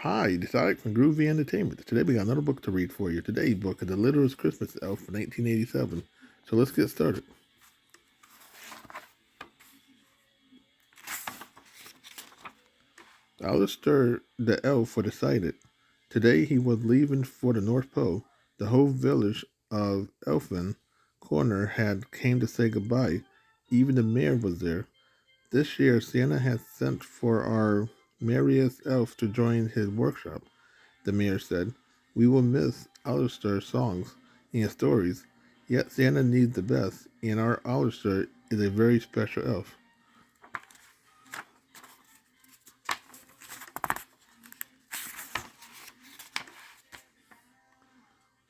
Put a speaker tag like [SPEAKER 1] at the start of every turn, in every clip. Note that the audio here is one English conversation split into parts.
[SPEAKER 1] Hi, this is Alex from Groovy Entertainment. Today we got another book to read for you. Today's book is The Littlest Christmas Elf from 1987. So let's get started. Alistair the elf was excited. Today he was leaving for the North Pole. The whole village of Elfin Corner had came to say goodbye. Even the mayor was there. This year Santa has sent for our merriest elf to join his workshop. The mayor said. We will miss Alistair's songs and stories, yet Santa needs the best, and our Alistair is a very special elf.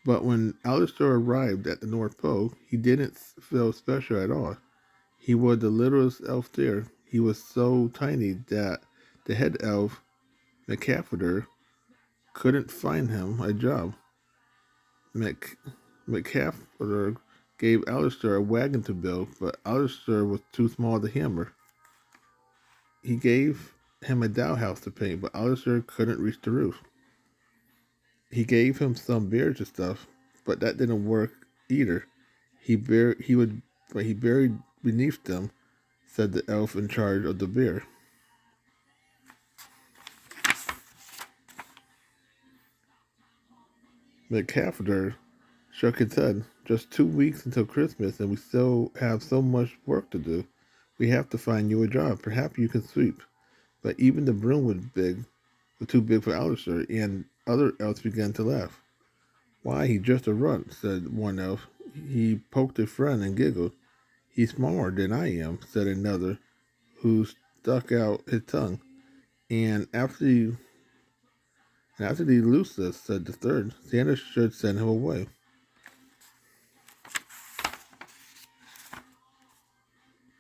[SPEAKER 1] But when Alistair arrived at the North Pole, he didn't feel special at all. He was the littlest elf there. He was so tiny that the head elf, McCaffrey, couldn't find him a job. Mc, McCaffrey gave Alistair a wagon to build, but Alistair was too small to hammer. He gave him a dollhouse to paint, but Alistair couldn't reach the roof. He gave him some bears and stuff, but that didn't work either. He buried beneath them, said the elf in charge of the bear. The carpenter shook his head. Just 2 weeks until Christmas, and we still have so much work to do. We have to find you a job. Perhaps you can sweep. But even the broom was too big for Alistair, and other elves began to laugh. Why, he's just a runt, said one elf. He poked a friend and giggled. He's smaller than I am, said another, who stuck out his tongue. And after the loses, said the third, Santa should send him away.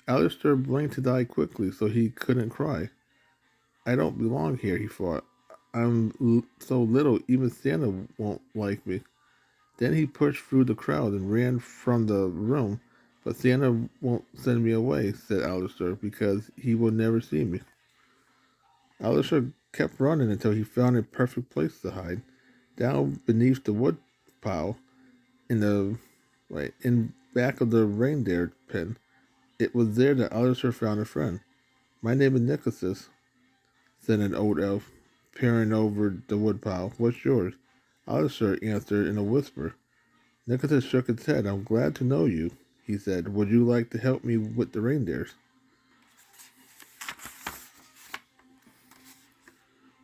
[SPEAKER 1] Alistair blinked his eye quickly so he couldn't cry. I don't belong here, he thought. So little, even Santa won't like me. Then he pushed through the crowd and ran from the room. But Santa won't send me away, said Alistair, because he will never see me. Alistair kept running until he found a perfect place to hide, down beneath the wood pile in the in back of the reindeer pen. It was there that Alistair found a friend. My name is Nicholas, said an old elf, peering over the woodpile. What's yours? Alistair answered in a whisper. Nicholas shook his head. I'm glad to know you, he said. Would you like to help me with the reindeers?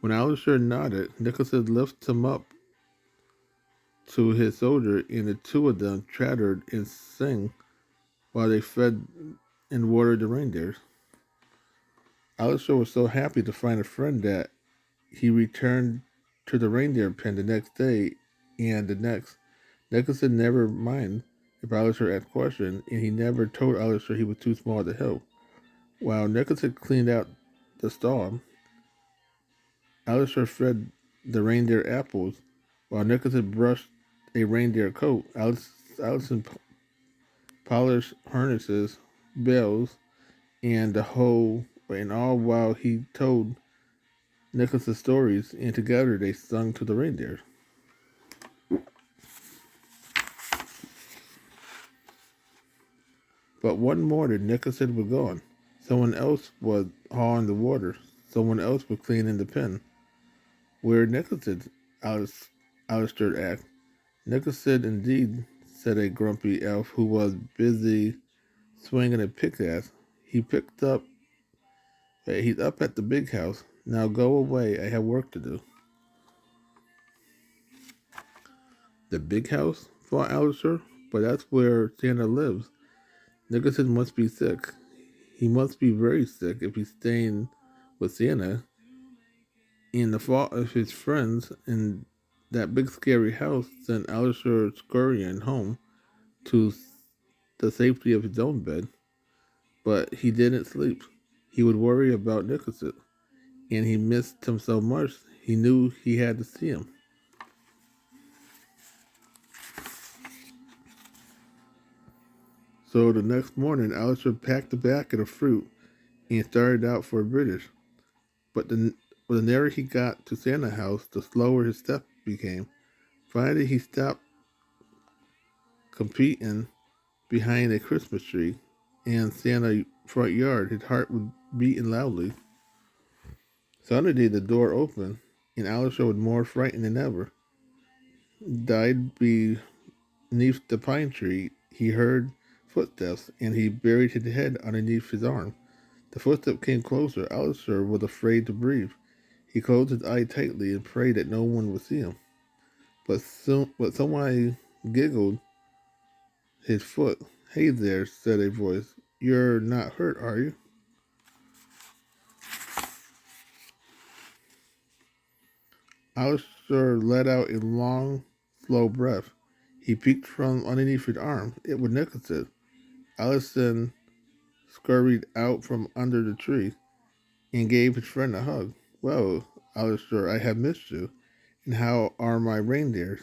[SPEAKER 1] When Alistair nodded, Nicholas lifted him up to his shoulder, and the two of them chattered and sang while they fed and watered the reindeers. Alistair was so happy to find a friend that he returned to the reindeer pen the next day and the next. Nicholson never minded if Alistair asked questions, and he never told Alistair he was too small to help. While Nicholson cleaned out the stall, Alistair fed the reindeer apples. While Nicholson brushed a reindeer coat, Allison polished harnesses, bells, and the whole, and all while he told Nicholas's stories, and together they sung to the reindeer. But one morning, Nicholson was gone. Someone else was hauling the water. Someone else was cleaning the pen. Where Nicholson? Alistair asked. Nicholson, indeed, said a grumpy elf who was busy swinging a pickaxe. He picked up. He's up at the big house. Now go away. I have work to do. The big house? Thought Alistair. But that's where Santa lives. Nicholson must be sick. He must be very sick if he's staying with Santa. And the thought of his friends in that big scary house sent Alistair scurrying home to the safety of his own bed. But he didn't sleep. He would worry about Nicholson, and he missed him so much he knew he had to see him. So the next morning, Alistair packed a basket of fruit and started out for British. But But the nearer he got to Santa's house, the slower his step became. Finally, he stopped competing behind a Christmas tree in Santa's front yard. His heart was beating loudly. Suddenly, the door opened, and Alistair was more frightened than ever. Died beneath the pine tree, he heard footsteps, and he buried his head underneath his arm. The footsteps came closer. Alistair was afraid to breathe. He closed his eyes tightly and prayed that no one would see him. But someone giggled his foot. "Hey there," said a voice. "You're not hurt, are you?" Alistair let out a long, slow breath. He peeked from underneath his arm. It was Nicholas. Allison scurried out from under the tree and gave his friend a hug. "Well, Alistair, I have missed you. And how are my reindeers?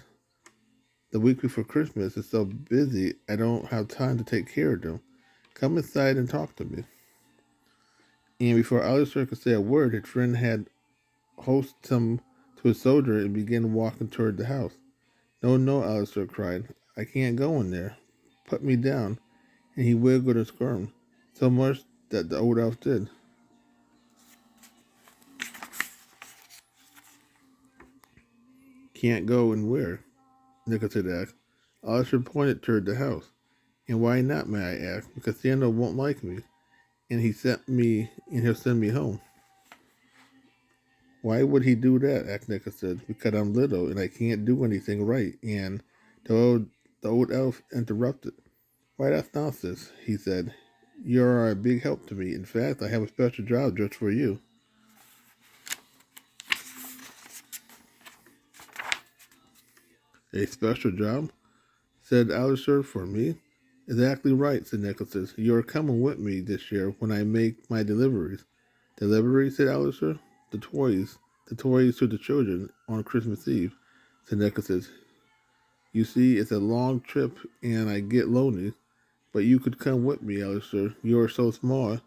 [SPEAKER 1] The week before Christmas is so busy I don't have time to take care of them. Come inside and talk to me." And before Alistair could say a word, his friend had hoisted him to a soldier and began walking toward the house. "No, no," Alistair cried. "I can't go in there. Put me down." And he wiggled and squirmed, so much that the old elf did. "Can't go and where?" Nicholas had asked. Alistair pointed toward the house. "And why not, may I ask?" "Because Santa won't like me, and he'll send me home." "Why would he do that?" asked Nicholas. "Because I'm little and I can't do anything right." And the old elf interrupted. "Why, that's nonsense," he said. "You're a big help to me. In fact, I have a special job just for you." "A special job?" said Alistair. "For me?" "Exactly right," said Nicholas. "You're coming with me this year when I make my deliveries." "Deliveries?" said Alistair. The toys to the children on Christmas Eve," said Nicholas. "You see, it's a long trip and I get lonely. But you could come with me, Alistair. You're so small.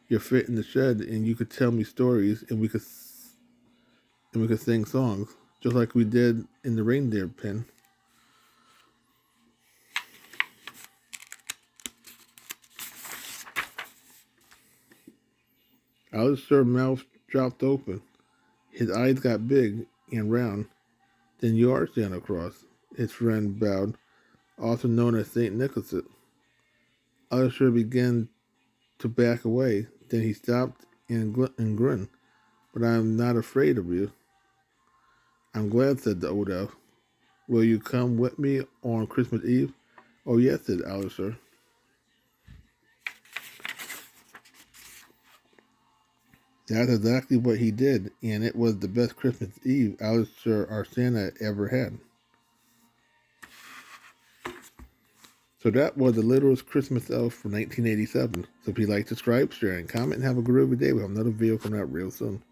[SPEAKER 1] You're fit in the shed, and you could tell me stories, and we could sing songs, just like we did in the reindeer pen." Alistair's mouth dropped open. His eyes got big and round. "Then you are Santa Claus," his friend bowed, also known as Saint Nicholas. Alistair began to back away. Then he stopped and grinned. "But I'm not afraid of you." "I'm glad," said the old elf. "Will you come with me on Christmas Eve?" "Oh, yes," said Alistair. That's exactly what he did, and it was the best Christmas Eve Alistair or Santa ever had. So that was The Littlest Christmas Elf from 1987. So if you like, subscribe, share, and comment, and have a groovy day. We'll have another video coming out real soon.